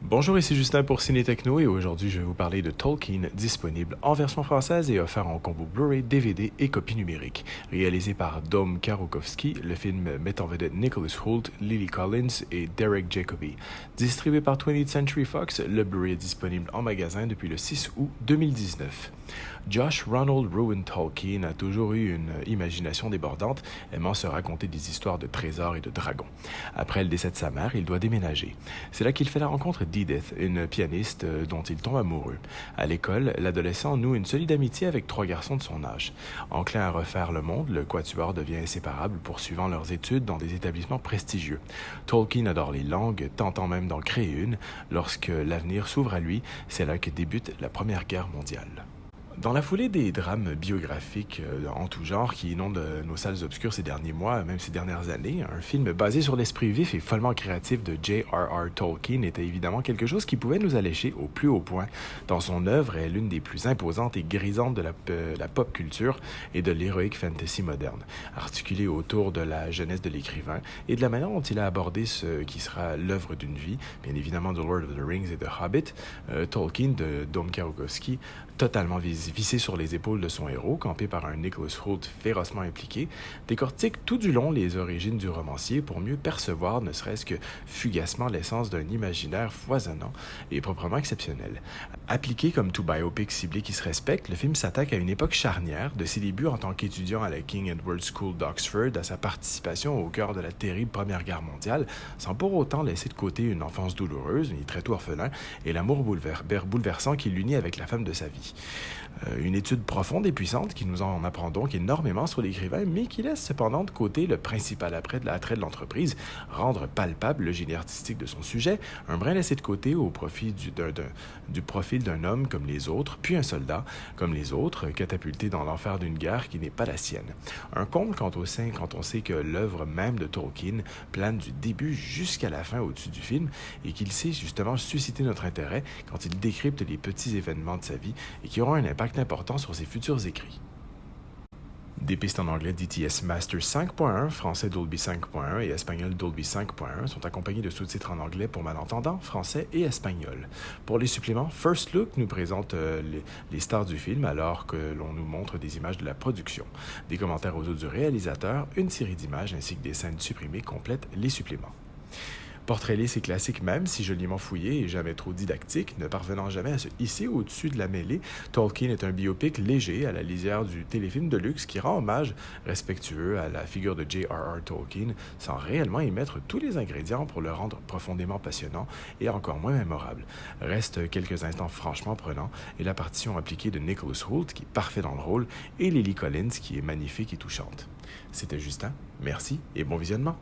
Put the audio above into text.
Bonjour, ici Justin pour Ciné Techno et aujourd'hui je vais vous parler de Tolkien, disponible en version française et offert en combo Blu-ray, DVD et copie numérique. Réalisé par Dom Karokowski, le film met en vedette Nicholas Hoult, Lily Collins et Derek Jacobi. Distribué par 20th Century Fox, le Blu-ray est disponible en magasin depuis le 6 août 2019. Josh Ronald Rowan Tolkien a toujours eu une imagination débordante, aimant se raconter des histoires de trésors et de dragons. Après le décès de sa mère, il doit déménager. C'est là qu'il fait la rencontre d'Edith, une pianiste dont il tombe amoureux. À l'école, l'adolescent noue une solide amitié avec trois garçons de son âge. Enclin à refaire le monde, le quatuor devient inséparable, poursuivant leurs études dans des établissements prestigieux. Tolkien adore les langues, tentant même d'en créer une. Lorsque l'avenir s'ouvre à lui, c'est là que débute la Première Guerre mondiale. Dans la foulée des drames biographiques en tout genre qui inondent nos salles obscures ces derniers mois, même ces dernières années, un film basé sur l'esprit vif et follement créatif de J.R.R. Tolkien était évidemment quelque chose qui pouvait nous allécher au plus haut point. Dans son œuvre est l'une des plus imposantes et grisantes de la pop culture et de l'héroïque fantasy moderne, articulée autour de la jeunesse de l'écrivain et de la manière dont il a abordé ce qui sera l'œuvre d'une vie, bien évidemment de Lord of the Rings et de Hobbit. Tolkien de Dom Karokowski, totalement vissé sur les épaules de son héros, campé par un Nicholas Hoult férocement impliqué, décortique tout du long les origines du romancier pour mieux percevoir, ne serait-ce que fugacement, l'essence d'un imaginaire foisonnant et proprement exceptionnel. Appliqué comme tout biopic ciblé qui se respecte, le film s'attaque à une époque charnière, de ses débuts en tant qu'étudiant à la King Edward School d'Oxford à sa participation au cœur de la terrible Première Guerre mondiale, sans pour autant laisser de côté une enfance douloureuse, il est très tôt orphelin, et l'amour bouleversant qui l'unit avec la femme de sa vie. Une étude profonde et puissante qui nous en apprend donc énormément sur l'écrivain, mais qui laisse cependant de côté le principal attrait de l'entreprise, rendre palpable le génie artistique de son sujet, un brin laissé de côté au profit du profil d'un homme comme les autres, puis un soldat comme les autres, catapulté dans l'enfer d'une guerre qui n'est pas la sienne. Un comble quand on sait que l'œuvre même de Tolkien plane du début jusqu'à la fin au-dessus du film et qu'il sait justement susciter notre intérêt quand il décrypte les petits événements de sa vie et qui auront un impact important sur ses futurs écrits. Des pistes en anglais DTS Master 5.1, français Dolby 5.1 et espagnol Dolby 5.1 sont accompagnés de sous-titres en anglais pour malentendants, français et espagnol. Pour les suppléments, First Look nous présente les stars du film alors que l'on nous montre des images de la production. Des commentaires aux autres du réalisateur, une série d'images ainsi que des scènes supprimées complètent les suppléments. Portrait lisse et classique même, si joliment fouillé et jamais trop didactique, ne parvenant jamais à se hisser au-dessus de la mêlée, Tolkien est un biopic léger à la lisière du téléfilm de luxe qui rend hommage respectueux à la figure de J.R.R. Tolkien sans réellement y mettre tous les ingrédients pour le rendre profondément passionnant et encore moins mémorable. Reste quelques instants franchement prenants et la partition appliquée de Nicholas Hoult qui est parfait dans le rôle et Lily Collins qui est magnifique et touchante. C'était Justin, merci et bon visionnement.